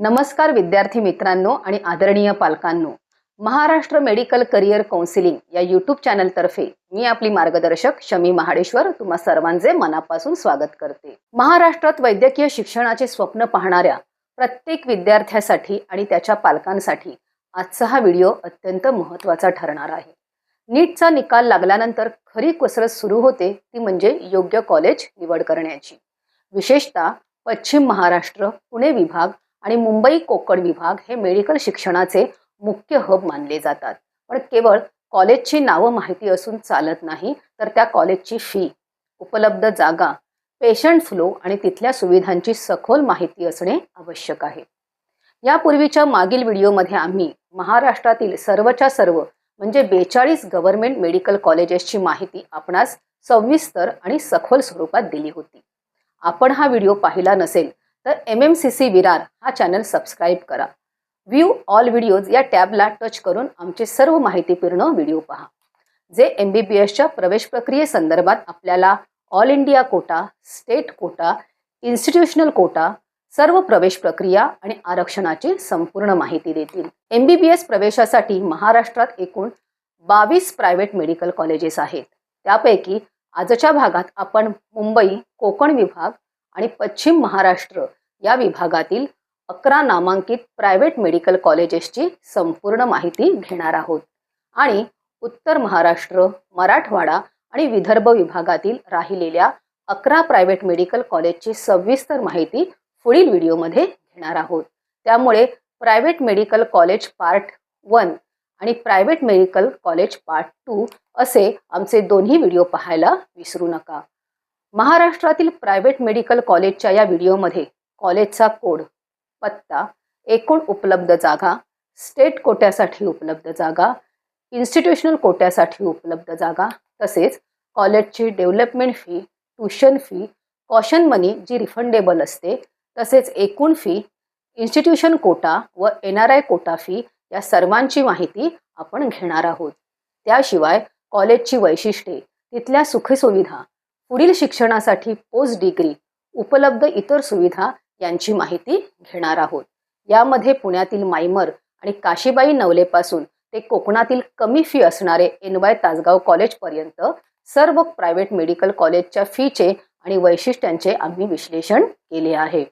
नमस्कार विद्यार्थी मित्रांनो आणि आदरणीय पालकांनो, महाराष्ट्र मेडिकल करिअर काउन्सिलिंग या यूट्यूब चॅनलतर्फे मी आपली मार्गदर्शक शमी महाडेश्वर तुम्हा सर्वांचे मनापासून स्वागत करते। महाराष्ट्रात वैद्यकीय शिक्षणाचे स्वप्न पाहणाऱ्या प्रत्येक विद्यार्थ्यासाठी आणि त्याच्या पालकांसाठी आजचा हा व्हिडिओ अत्यंत महत्त्वाचा ठरणार आहे। नीटचा निकाल लागल्यानंतर खरी कसरत सुरू होते ती म्हणजे योग्य कॉलेज निवड करण्याची। विशेषतः पश्चिम महाराष्ट्र, पुणे विभाग आणि मुंबई कोकण विभाग हे मेडिकल शिक्षणाचे मुख्य हब मानले जातात। पण केवळ कॉलेजची नावं माहिती असून चालत नाही, तर त्या कॉलेजची फी, उपलब्ध जागा, पेशंट फ्लो आणि तिथल्या सुविधांची सखोल माहिती असणे आवश्यक आहे। यापूर्वीच्या मागील व्हिडिओमध्ये आम्ही महाराष्ट्रातील सर्वच्या सर्व म्हणजे 42 गव्हर्नमेंट मेडिकल कॉलेजेसची माहिती आपणास सविस्तर आणि सखोल स्वरूपात दिली होती। आपण हा व्हिडिओ पाहिला नसेल तर MMCC विरार हा चॅनल सबस्क्राईब करा। व्ह्यू ऑल व्हिडिओज या टॅबला टच करून आमचे सर्व माहितीपूर्ण व्हिडिओ पहा, जे MBBSच्या प्रवेश प्रक्रियेसंदर्भात आपल्याला all India quota, state quota, institutional quota, सर्व प्रवेश प्रक्रिया आणि आरक्षणाची संपूर्ण माहिती देतील। MBBS प्रवेशासाठी महाराष्ट्रात एकूण 22 प्रायव्हेट मेडिकल कॉलेजेस आहेत। त्यापैकी आजच्या भागात आपण मुंबई, कोकण विभाग आणि पश्चिम महाराष्ट्र या विभागातील 11 नामांकित प्रायव्हेट मेडिकल कॉलेजेसची संपूर्ण माहिती घेणार आहोत आणि उत्तर महाराष्ट्र, मराठवाडा आणि विदर्भ विभागातील राहिलेल्या 11 प्रायव्हेट मेडिकल कॉलेजची सविस्तर माहिती पुढील व्हिडिओमध्ये घेणार आहोत। त्यामुळे प्रायव्हेट मेडिकल कॉलेज पार्ट 1 आणि प्रायव्हेट मेडिकल कॉलेज पार्ट 2 असे आमचे दोन्ही व्हिडिओ पाहायला विसरू नका। महाराष्ट्रातील प्रायव्हेट मेडिकल कॉलेजच्या या व्हिडिओमध्ये कॉलेजचा कोड, पत्ता, एकूण उपलब्ध जागा, स्टेट कोट्यासाठी उपलब्ध जागा, इन्स्टिट्यूशनल कोट्यासाठी उपलब्ध जागा, तसेच कॉलेजची development fee, tuition fee, caution money जी रिफंडेबल असते, तसेच एकूण फी, इन्स्टिट्यूशन कोटा व NRI कोटा फी या सर्वांची माहिती आपण घेणार आहोत। त्याशिवाय कॉलेजची वैशिष्ट्ये, तिथल्या सुखसुविधा, पुढील शिक्षणासाठी पोस्ट डिग्री, उपलब्ध इतर सुविधा यांची माहिती घेणार आहोत। यामध्ये पुण्यातील माईमर आणि काशीबाई नवलेपासून ते कोकणातील कमी फी असणारे NY तासगाव कॉलेजपर्यंत सर्व प्रायव्हेट मेडिकल कॉलेजच्या फीचे आणि वैशिष्ट्यांचे आम्ही विश्लेषण केले आहे।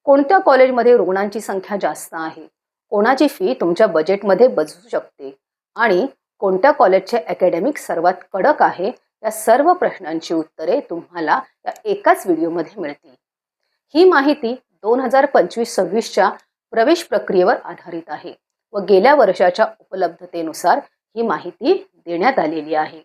कोणत्या कॉलेजमध्ये रुग्णांची संख्या जास्त आहे, कोणाची फी तुमच्या बजेटमध्ये बसू शकते आणि कोणत्या कॉलेजचे अकॅडमिक सर्वात कडक आहे, या सर्व प्रश्नांची उत्तरे तुम्हाला या एकाच व्हिडिओमध्ये मिळतील। ही माहिती 2025-26च्या प्रवेश प्रक्रियेवर आधारित आहे व गेल्या वर्षाच्या उपलब्धतेनुसार ही माहिती देण्यात आलेली आहे।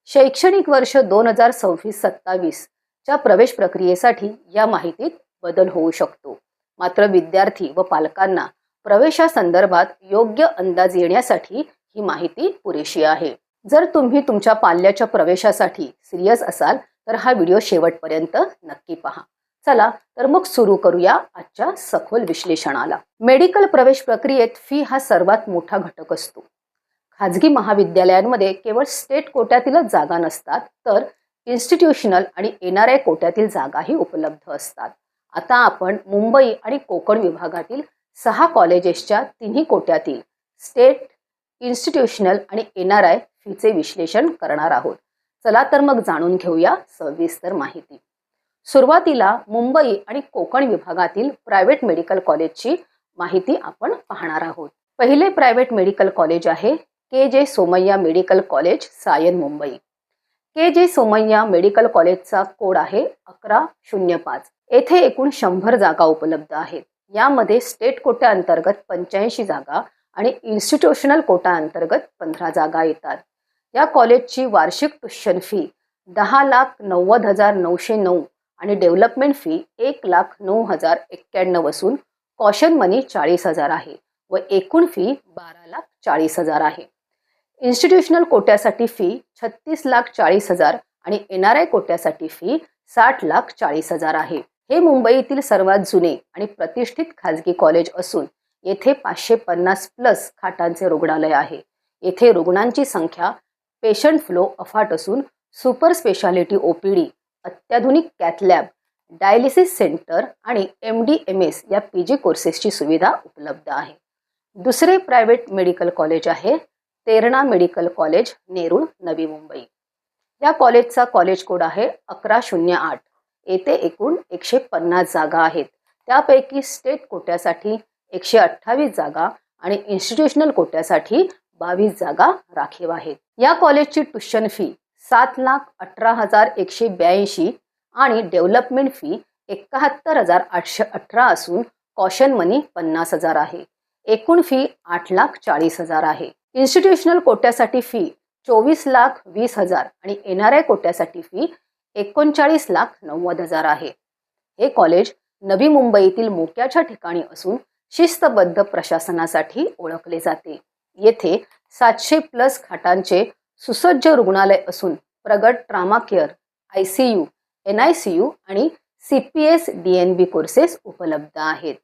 शैक्षणिक वर्ष 2026-27च्या प्रवेश प्रक्रियेसाठी या माहितीत बदल होऊ शकतो। मात्र विद्यार्थी व पालकांना प्रवेशासंदर्भात योग्य अंदाज येण्यासाठी ही माहिती पुरेशी आहे। जर तुम्ही तुमच्या पाल्याच्या प्रवेशासाठी सिरियस असाल तर हा व्हिडिओ शेवटपर्यंत नक्की पहा। चला तर मग सुरू करूया आजच्या सखोल विश्लेषणाला। मेडिकल प्रवेश प्रक्रियेत फी हा सर्वात मोठा घटक असतो। खाजगी महाविद्यालयांमध्ये केवळ स्टेट कोट्यातीलच जागा नसतात, तर इन्स्टिट्यूशनल आणि NRI कोट्यातील जागाही उपलब्ध असतात। आता आपण मुंबई आणि कोकण विभागातील 6 कॉलेजेसच्या तिन्ही कोट्यातील स्टेट, इन्स्टिट्यूशनल आणि NRI फीचे विश्लेषण करणार आहोत। चला तर मग जाणून घेऊया सविस्तर माहिती। सुरुवातीला मुंबई आणि कोकण विभागातील प्रायव्हेट मेडिकल कॉलेजची माहिती आपण पाहणार आहोत। पहिले प्रायव्हेट मेडिकल कॉलेज आहे KJ Somaiya medical college, Sion, Mumbai. KJ Somaiya medical कॉलेजचा कोड आहे 1105। येथे एकूण 100 जागा उपलब्ध आहेत। यामध्ये स्टेट कोट्या अंतर्गत 85 जागा आणि इन्स्टिट्यूशनल कोटा अंतर्गत 15 जागा येतात। या कॉलेजची वार्षिक ट्यूशन फी 10,90,909 आणि डेव्हलपमेंट फी 1,09,091 असून कॉशन मनी 40,000 आहे व एकूण फी 12,40,000 आहे। इन्स्टिट्यूशनल कोट्यासाठी फी 36,40,000 आणि NRI कोट्यासाठी फी 60,40,000 आहे। हे मुंबईतील सर्वात जुने आणि प्रतिष्ठित खाजगी कॉलेज असून येथे 550+ खाटांचे रुग्णालय आहे। येथे रुग्णांची संख्या, पेशंट फ्लो अफाट असून सुपर स्पेशालिटी OPD, अत्याधुनिक कॅथ लॅब, डायलिसिस सेंटर आणि MD MS या PG कोर्सेसची सुविधा उपलब्ध आहे. दुसरे प्रायव्हेट मेडिकल कॉलेज आहे तेरणा मेडिकल कॉलेज, नेरूळ, नवी मुंबई. या कॉलेजचा कॉलेज कोड आहे 1108. येथे एकूण 150 जागा आहेत. त्यापैकी स्टेट कोट्यासाठी 128 जागा आणि इन्स्टिट्यूशनल कोट्यासाठी 22 जागा राखीव आहेत. या कॉलेजची ट्युशन फी 7,18,182 आणि डेव्हलपमेंट फी 71,818 असून कॉशन मनी 50,000 आहे. एकूण फी 8,40,000 आहे. इन्स्टिट्यूशनल कोट्यासाठी फी 24,20,000 आणि NRI कोट्यासाठी फी 39,90,000 आहे. हे कॉलेज नवी मुंबईतील मोक्याच्या ठिकाणी असून शिस्तबद्ध प्रशासनासाठी ओळखले जाते. येथे 700+ खाटांचे सुसज्ज रुग्णालय असून प्रगत ट्रामा केअर, ICU, NICU आणि CPS DNB कोर्सेस उपलब्ध आहेत.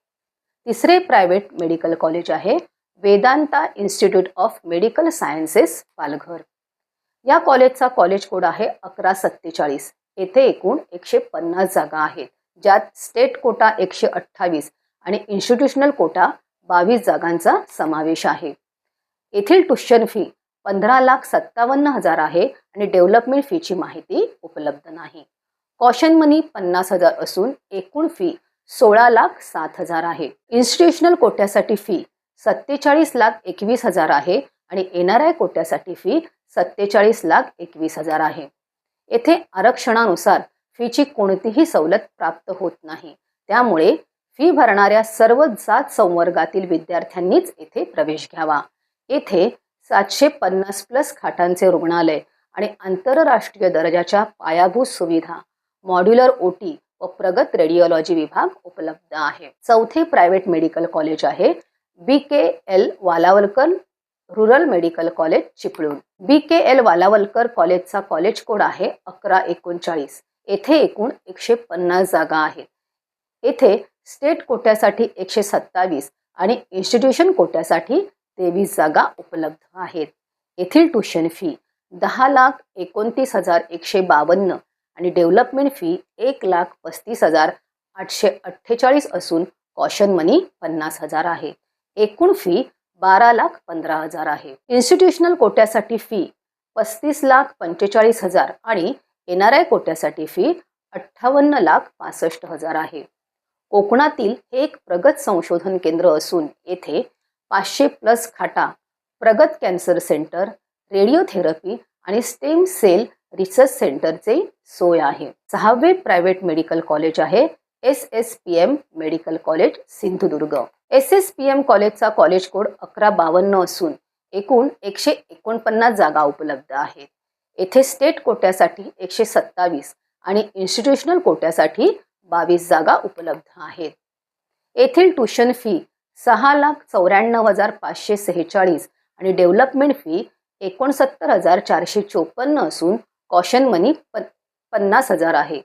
तिसरे प्रायव्हेट मेडिकल कॉलेज आहे Vedanta institute of medical sciences, Palghar. या कॉलेजचा कॉलेज कोड आहे 1147. येथे एकूण 150 जागा आहेत, ज्यात स्टेट कोटा 128 आणि इन्स्टिट्यूशनल कोटा 22 जागांचा समावेश आहे. येथील ट्युशन फी 15,57,000 आहे आणि डेव्हलपमेंट फीची माहिती उपलब्ध नाही. कॉशन मनी 50,000 असून एकूण फी 16,07,000 आहे. इन्स्टिट्यूशनल कोट्यासाठी फी 47,21,000 आहे आणि NRI कोट्यासाठी फी 47,21,000 आहे. येथे आरक्षणानुसार फीची कोणतीही सवलत प्राप्त होत नाही. त्यामुळे फी भरणाऱ्या सर्व जात संवर्गातील विद्यार्थ्यांनीच येथे प्रवेश घ्यावा. येथे 750+ खाटांचे रुग्णालय आणि आंतरराष्ट्रीय दर्जाच्या पायाभूत सुविधा, मॉड्युलर OT व प्रगत रेडिओलॉजी विभाग उपलब्ध आहे. चौथे प्रायव्हेट मेडिकल कॉलेज आहे BKL Walawalkar rural medical college, Chiplun. BKL Walawalkar कॉलेजचा कॉलेज कोड आहे 1139. येथे एकूण 150 जागा आहेत. येथे स्टेट कोट्यासाठी 127 आणि इन्स्टिट्यूशन कोट्यासाठी 23 जागा उपलब्ध आहेत. येथील ट्युशन फी 10,29,152 आणि डेव्हलपमेंट फी 1,35,848 असून कॉशन मनी 50,000 आहे. एकूण फी 12,15,000 आहे. इन्स्टिट्यूशनल कोट्यासाठी फी 35,45,000 आणि NRI कोट्यासाठी फी 58,65,000 आहे. कोकणातील हे एक प्रगत संशोधन केंद्र असून येथे 500+ खाटा, प्रगत कॅन्सर सेंटर, रेडिओथेरपी आणि स्टेम सेल रिसर्च सेंटरचे सोय आहे. सहावे प्रायव्हेट मेडिकल कॉलेज आहे SSPM medical college, Sindhudurg. SSPM कॉलेजचा कॉलेज कोड 1152 असून एकूण 149 जागा उपलब्ध आहेत. येथे स्टेट कोट्यासाठी 127 आणि इन्स्टिट्यूशनल कोट्यासाठी 22 जागा उपलब्ध आहेत. येथील ट्युशन फी 6,94,546 आणि डेव्हलपमेंट फी 69,454 असून कॉशन मनी 50,000 आहे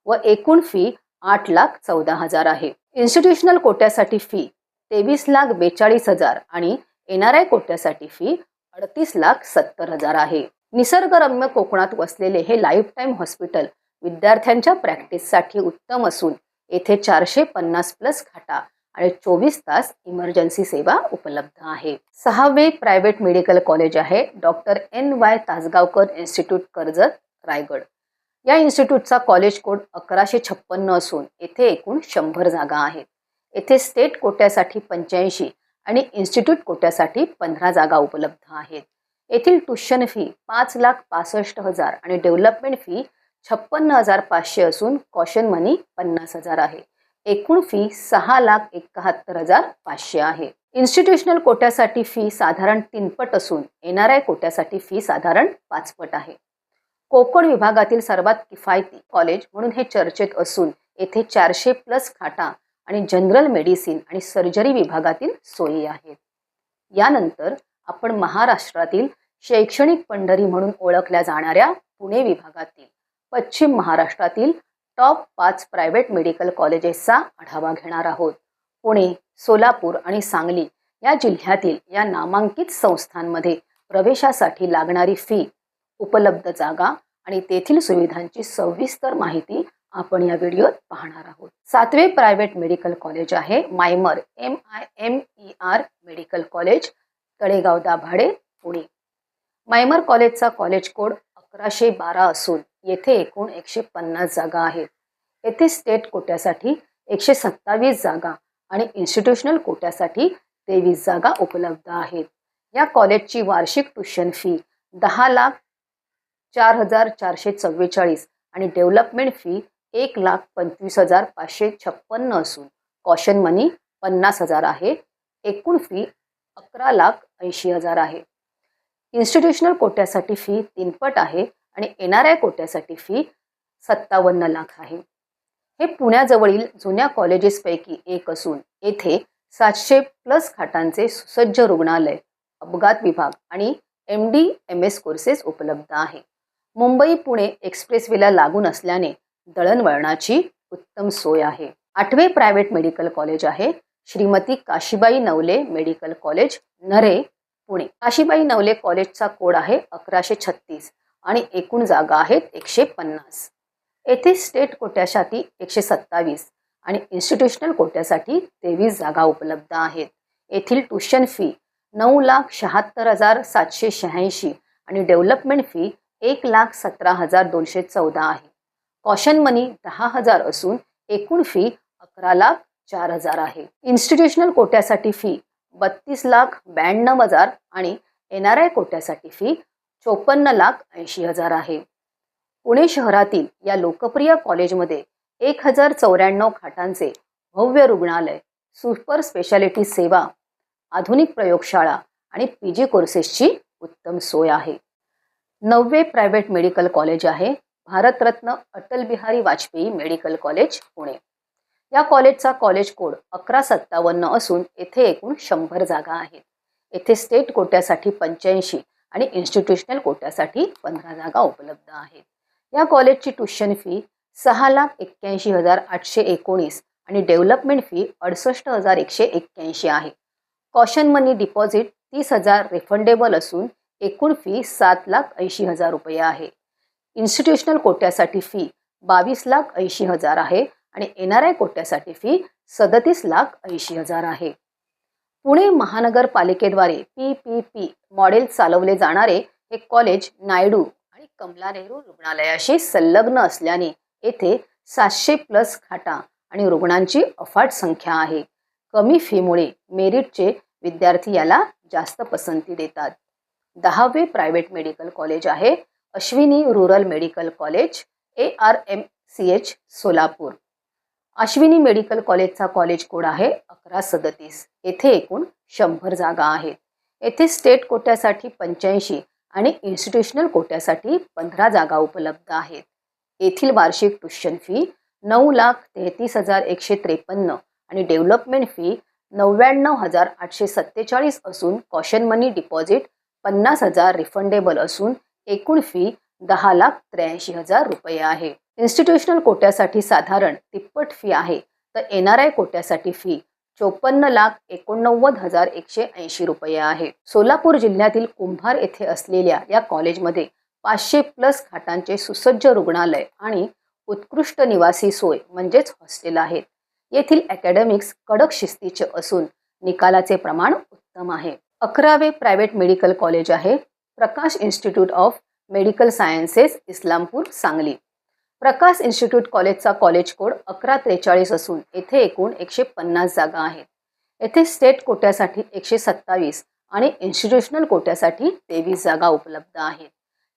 व एकूण फी 8,14,000 आहे. इन्स्टिट्यूशनल कोट्यासाठी फी 23,42,000 आणि NRI कोट्यासाठी फी 38,70,000 आहे. निसर्गरम्य कोकणात वसलेले हे लाईफटाईम हॉस्पिटल विद्यार्थ्यांच्या प्रॅक्टिससाठी उत्तम असून येथे 450+ खाटा आणि 24 तास इमर्जन्सी सेवा उपलब्ध आहे. सहावे प्रायव्हेट मेडिकल कॉलेज आहे doctor NY Tasgaonkar institute, Karjat, Raigad. या इन्स्टिट्यूटचा कॉलेज कोड 1156 असून येथे एकूण 100 जागा आहेत. येथे स्टेट कोट्यासाठी 85 आणि इन्स्टिट्यूट कोट्यासाठी 15 जागा उपलब्ध आहेत. येथील ट्युशन फी 5,65,000 आणि डेव्हलपमेंट फी 56,500 असून कॉशन मनी 50,000 आहे. एकूण फी 6,71,500 आहे. इन्स्टिट्यूशनल कोट्यासाठी फी साधारण 3 पट असून NRI कोट्यासाठी फी साधारण 5 पट आहे. कोकण विभागातील सर्वात किफायती कॉलेज म्हणून हे चर्चेत असून येथे 400+ खाटा आणि जनरल मेडिसिन आणि सर्जरी विभागातील सोयी आहेत. यानंतर आपण महाराष्ट्रातील शैक्षणिक पंढरी म्हणून ओळखल्या जाणाऱ्या पुणे विभागातील पश्चिम महाराष्ट्रातील टॉप 5 प्रायव्हेट मेडिकल कॉलेजेसचा आढावा घेणार आहोत. पुणे, सोलापूर आणि सांगली या जिल्ह्यातील या नामांकित संस्थांमध्ये प्रवेशासाठी लागणारी फी, उपलब्ध जागा आणि तेथील सुविधांची सविस्तर माहिती आपण या व्हिडिओत पाहणार आहोत। 7वे प्रायव्हेट मेडिकल कॉलेज आहे MIMER MIMER medical college, Talegaon Dabhade, Pune. MIMER कॉलेजचा कॉलेज कोड 1112 असून येथे एकूण 150 जागा आहेत। येथे स्टेट कोट्यासाठी 127 जागा आणि इन्स्टिट्यूशनल कोट्यासाठी 23 जागा उपलब्ध आहेत। या कॉलेजची वार्षिक ट्युशन फी 10,04,444 आणि डेव्हलपमेंट फी 1,25,556 असून कॉशन मनी 50,000 आहे। एकूण फी 11,80,000 आहे। इन्स्टिट्यूशनल कोट्यासाठी फी 3 पट आहे आणि NRI कोट्यासाठी फी 57 लाख आहे। हे पुण्याजवळील जुन्या कॉलेजेसपैकी एक असून येथे 700+ खाटांचे सुसज्ज रुग्णालय, अपघात विभाग आणि MD MS कोर्सेस उपलब्ध आहे। मुंबई पुणे एक्सप्रेसवेला लागून असल्याने दळणवळणाची उत्तम सोय आहे। 8वे प्रायव्हेट मेडिकल कॉलेज आहे श्रीमती काशीबाई नवले मेडिकल कॉलेज, नरे, पुणे। काशीबाई नवले कॉलेजचा कोड आहे 1136 आणि एकूण जागा आहेत 150। येथे स्टेट कोट्यासाठी 127 आणि इन्स्टिट्यूशनल कोट्यासाठी 23 जागा उपलब्ध आहेत। येथील ट्युशन फी 9,76,786 आणि डेव्हलपमेंट फी 1,17,214 आहे। कॉशन मनी 10,000 असून एकूण फी 11,04,000 आहे। इन्स्टिट्यूशनल कोट्यासाठी फी 32,92,000 आणि NRI कोट्यासाठी फी 54,80,000 आहे। पुणे शहरातील या लोकप्रिय कॉलेजमध्ये 1,094 खाटांचे भव्य रुग्णालय, सुपर स्पेशालिटी सेवा, आधुनिक प्रयोगशाळा आणि PG कोर्सेसची उत्तम सोय आहे। 9वे प्रायव्हेट मेडिकल कॉलेज आहे भारतरत्न अटल बिहारी वाजपेयी मेडिकल कॉलेज, पुणे। या कॉलेजचा कॉलेज कोड 1157 असून येथे एकूण 100 जागा आहेत। येथे स्टेट कोट्यासाठी 85 आणि इन्स्टिट्यूशनल कोट्यासाठी 15 जागा उपलब्ध आहेत। या कॉलेजची ट्युशन फी 6,81,819 आणि डेव्हलपमेंट फी 68,181 आहे। कॉशन मनी डिपॉझिट 30,000 रिफंडेबल असून एकूण फी 7,80,000 रुपये आहे। इन्स्टिट्यूशनल कोट्यासाठी फी 22,80,000 आहे आणि NRI कोट्यासाठी फी 37,80,000 आहे। पुणे महानगरपालिकेद्वारे PPP मॉडेल चालवले जाणारे हे कॉलेज नायडू आणि कमला नेहरू रुग्णालयाशी संलग्न असल्याने येथे 700+ खाटा आणि रुग्णांची अफाट संख्या आहे। कमी फीमुळे मेरिटचे विद्यार्थी याला जास्त पसंती देतात। 10वे प्रायव्हेट मेडिकल कॉलेज आहे Ashwini rural medical college, ARMCH, Solapur. Ashwini medical कॉलेजचा कॉलेज कोड आहे 1137। येथे एकूण 100 जागा आहेत। येथे स्टेट कोट्यासाठी 85 आणि इन्स्टिट्यूशनल कोट्यासाठी 15 जागा उपलब्ध आहेत। येथील वार्षिक ट्युशन फी 9,33,153 आणि डेव्हलपमेंट फी 99,847 असून कॉशन मनी डिपॉझिट 50,000 रिफंडेबल असून एकूण फी 10,83,000 रुपये आहे। इन्स्टिट्यूशनल कोट्यासाठी साधारण तिप्पट फी आहे तर NRI कोट्यासाठी फी 54,89,180 रुपये आहे। सोलापूर जिल्ह्यातील कुंभार येथे असलेल्या या कॉलेजमध्ये 500+ खाटांचे सुसज्ज रुग्णालय आणि उत्कृष्ट निवासी सोय म्हणजेच हॉस्टेल आहेत। येथील अकॅडमिक्स कडक शिस्तीचे असून निकालाचे प्रमाण उत्तम आहे। 11वे प्रायव्हेट मेडिकल कॉलेज आहे Prakash institute of medical sciences, Islampur, Sangli. Prakash institute कॉलेजचा कॉलेज कोड 1143 असून येथे एकूण 150 जागा आहेत। येथे स्टेट कोट्यासाठी 127 आणि इन्स्टिट्यूशनल कोट्यासाठी 23 जागा उपलब्ध आहेत।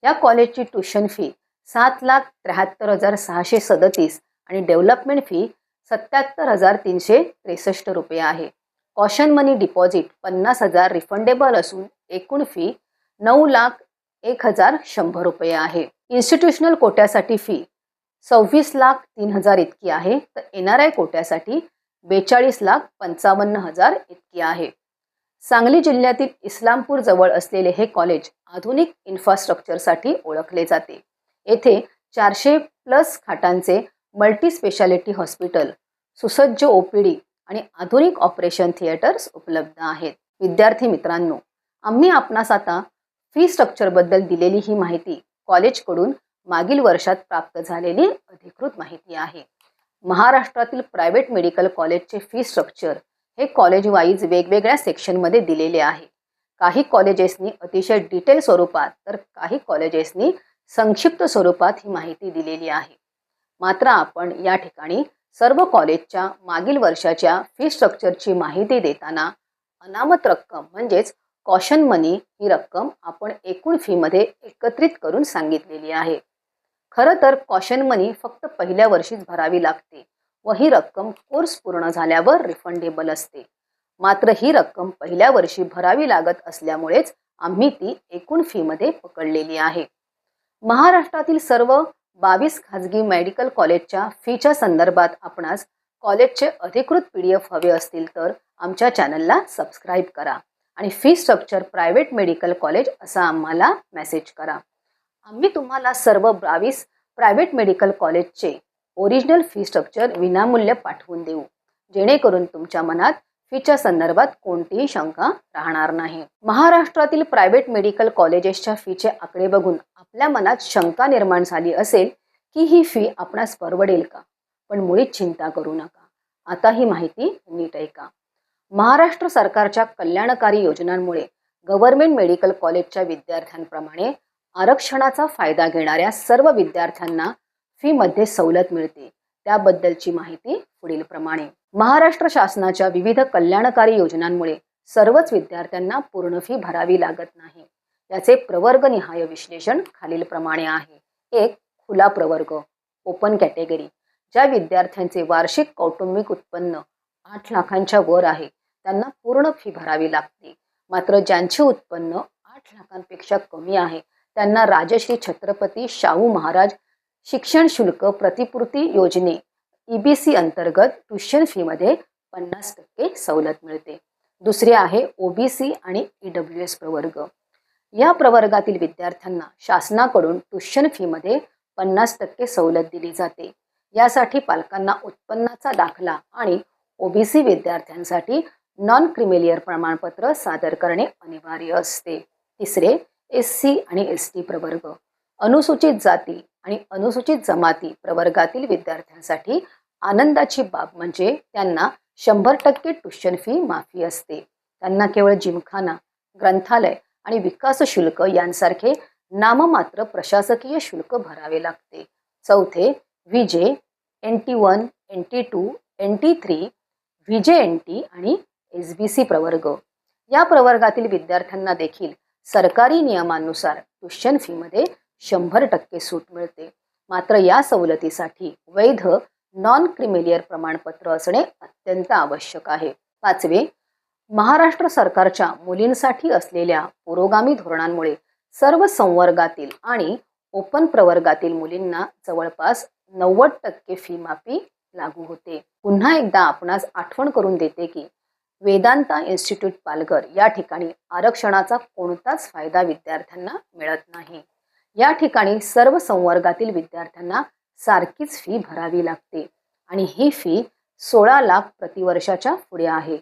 या कॉलेजची ट्युशन फी 7,73,637 आणि डेव्हलपमेंट फी 77,363 रुपये आहे। कॉशन मनी डिपॉझिट 50,000 रिफंडेबल असून एकूण फी 9,01,100 रुपये आहे। इन्स्टिट्यूशनल कोट्यासाठी फी 26,03,000 इतकी आहे तर NRI कोट्यासाठी 42,55,000 इतकी आहे। सांगली जिल्ह्यातील इस्लामपूर जवळ असलेले हे कॉलेज आधुनिक इन्फ्रास्ट्रक्चरसाठी ओळखले जाते। येथे 400+ खाटांचे मल्टी स्पेशालिटी हॉस्पिटल, सुसज्ज OPD आणि आधुनिक ऑपरेशन थिएटर्स उपलब्ध आहेत। विद्यार्थी मित्रांनो, आम्ही आपणास आता फी स्ट्रक्चरबद्दल दिलेली ही माहिती कॉलेजकडून मागील वर्षात प्राप्त झालेली अधिकृत माहिती आहे. महाराष्ट्रातील प्रायव्हेट मेडिकल कॉलेजचे फी स्ट्रक्चर हे कॉलेज वाईज वेगवेगळ्या सेक्शनमध्ये दिलेले आहे. काही कॉलेजेसनी अतिशय डिटेल स्वरूपात तर काही कॉलेजेसनी संक्षिप्त स्वरूपात ही माहिती दिलेली आहे. मात्र आपण या ठिकाणी सर्व कॉलेजच्या मागील वर्षाच्या फी स्ट्रक्चरची माहिती देताना अनामत रक्कम म्हणजेच कॉशन मनी ही रक्कम आपण एकूण फीमध्ये एकत्रित करून सांगितलेली आहे. खरं तर कॉशन मनी फक्त पहिल्या वर्षीच भरावी लागते व ही रक्कम कोर्स पूर्ण झाल्यावर रिफंडेबल असते. मात्र ही रक्कम पहिल्या वर्षी भरावी लागत असल्यामुळेच आम्ही ती एकूण फीमध्ये पकडलेली आहे. महाराष्ट्रातील सर्व 22 खाजगी मेडिकल कॉलेजच्या फीच्या संदर्भात आपणास कॉलेजचे अधिकृत PDF हवे असतील तर आमच्या चॅनलला सबस्क्राईब करा आणि fee structure private medical college असा आम्हाला मेसेज करा. आम्ही तुम्हाला सर्व 22 प्रायव्हेट मेडिकल कॉलेजचे ओरिजिनल फी स्ट्रक्चर विनामूल्य पाठवून देऊ, जेणेकरून तुमच्या मनात फीच्या संदर्भात कोणतीही शंका राहणार नाही. महाराष्ट्रातील प्रायव्हेट मेडिकल कॉलेजेसच्या फीचे आकडे बघून आपल्या मनात शंका निर्माण झाली असेल की ही फी आपणास परवडेल का? पण मुळीच चिंता करू नका. आता ही माहिती नीट ऐका. महाराष्ट्र सरकारच्या कल्याणकारी योजनांमुळे गव्हर्नमेंट मेडिकल कॉलेजच्या विद्यार्थ्यांप्रमाणे आरक्षणाचा फायदा घेणाऱ्या सर्व विद्यार्थ्यांना फीमध्ये सवलत मिळते. त्याबद्दलची माहिती पुढील प्रमाणे. महाराष्ट्र शासनाच्या विविध कल्याणकारी योजनांमुळे सर्वच विद्यार्थ्यांना पूर्ण फी भरावी लागत नाही. याचे प्रवर्गनिहाय विश्लेषण खालील प्रमाणे आहे. 1. खुला प्रवर्ग ओपन कॅटेगरी. ज्या विद्यार्थ्यांचे वार्षिक कौटुंबिक उत्पन्न 8 लाखांच्या वर आहे त्यांना पूर्ण फी भरावी लागते. मात्र ज्यांचे उत्पन्न 8 लाखांपेक्षा कमी आहे त्यांना राजश्री छत्रपती शाहू महाराज शिक्षण शुल्क प्रतिपूर्ती योजने EBC अंतर्गत ट्युशन फीमध्ये 50% सवलत मिळते. दुसरे आहे OBC आणि EWS प्रवर्ग. या प्रवर्गातील विद्यार्थ्यांना शासनाकडून ट्युशन फीमध्ये 50% सवलत दिली जाते. यासाठी पालकांना उत्पन्नाचा दाखला आणि OBC विद्यार्थ्यांसाठी नॉन क्रिमिलियर प्रमाणपत्र सादर करणे अनिवार्य असते. तिसरे SC आणि ST प्रवर्ग. अनुसूचित जाती आणि अनुसूचित जमाती प्रवर्गातील विद्यार्थ्यांसाठी आनंदाची बाब म्हणजे त्यांना 100% ट्युशन फी माफी असते. त्यांना केवळ जिमखाना, ग्रंथालय आणि विकास शुल्क यांसारखे नाममात्र प्रशासकीय शुल्क भरावे लागते. चौथे VJ, NT1, NT2, NT3, VJNT आणि SBC प्रवर्ग. या प्रवर्गातील विद्यार्थ्यांना देखील सरकारी नियमानुसार ट्युशन फीमध्ये 100% सूट मिळते. मात्र या सवलतीसाठी वैध नॉन क्रिमिलियर प्रमाणपत्र असणे अत्यंत आवश्यक आहे. पाचवे, महाराष्ट्र सरकारच्या मुलींसाठी असलेल्या पुरोगामी धोरणांमुळे सर्व संवर्गातील आणि ओपन प्रवर्गातील मुलींना जवळपास 90% फी माफी लागू होते. पुन्हा एकदा आपणास आठवण करून देते की वेदांता इन्स्टिट्यूट पालघर या ठिकाणी आरक्षणाचा कोणताच फायदा विद्यार्थ्यांना मिळत नाही. या ठिकाणी सर्व संवर्गातील विद्यार्थ्यांना सारखीच फी भरावी लागते आणि ही फी 16 लाख प्रतिवर्षाच्या पुढे आहे.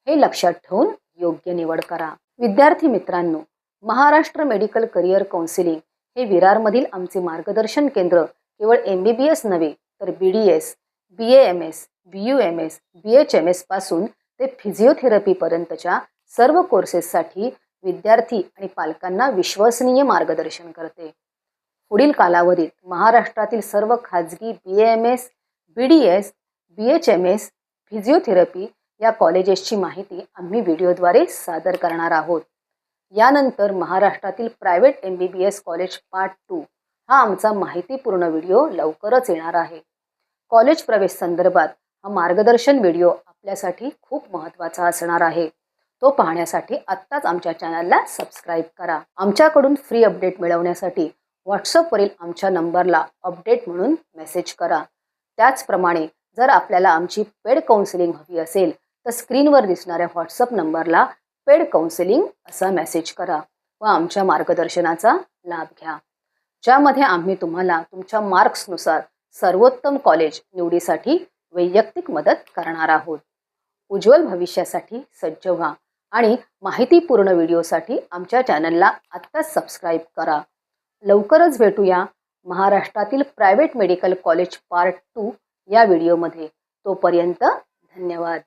हे लक्षात ठेवून योग्य निवड करा. विद्यार्थी मित्रांनो, महाराष्ट्र मेडिकल करिअर काउन्सिलिंग हे विरारमधील आमचे मार्गदर्शन केंद्र केवळ MBBS नव्हे तर BDS, BAMS, BUMS, BHMS पासून ते फिजिओथेरपी पर्यंतच्या सर्व कोर्सेससाठी विद्यार्थी आणि पालकांना विश्वसनीय मार्गदर्शन करते. पुढील कालावधीत महाराष्ट्रातील सर्व खाजगी BAMS, BDS, BHMS, फिजिओथेरपी या कॉलेजेसची माहिती आम्ही व्हिडिओद्वारे सादर करणार आहोत. यानंतर महाराष्ट्रातील प्रायव्हेट MBBS कॉलेज पार्ट 2 हा आमचा माहितीपूर्ण व्हिडिओ लवकरच येणार आहे. कॉलेज प्रवेश संदर्भात हा मार्गदर्शन व्हिडिओ आपल्यासाठी खूप महत्त्वाचा असणार आहे. तो पाहण्यासाठी आत्ताच आमच्या चॅनलला सबस्क्राईब करा. आमच्याकडून फ्री अपडेट मिळवण्यासाठी व्हॉट्सअपवरील आमच्या नंबरला अपडेट म्हणून मेसेज करा. त्याचप्रमाणे जर आपल्याला आमची पेड काउन्सिलिंग हवी असेल तर स्क्रीनवर दिसणाऱ्या व्हॉट्सअप नंबरला पेड काउन्सिलिंग असा मेसेज करा व आमच्या मार्गदर्शनाचा लाभ घ्या, ज्यामध्ये आम्ही तुम्हाला तुमच्या मार्क्सनुसार सर्वोत्तम कॉलेज निवडीसाठी वैयक्तिक मदत करणार आहोत. उज्ज्वल भविष्यासाठी सज्ज व्हा आणि माहितीपूर्ण व्हिडिओसाठी आमच्या चॅनलला आत्ताच सबस्क्राईब करा. लवकरच भेटूया महाराष्ट्रातील प्रायव्हेट मेडिकल कॉलेज पार्ट 2 या व्हिडिओमध्ये. तोपर्यंत धन्यवाद.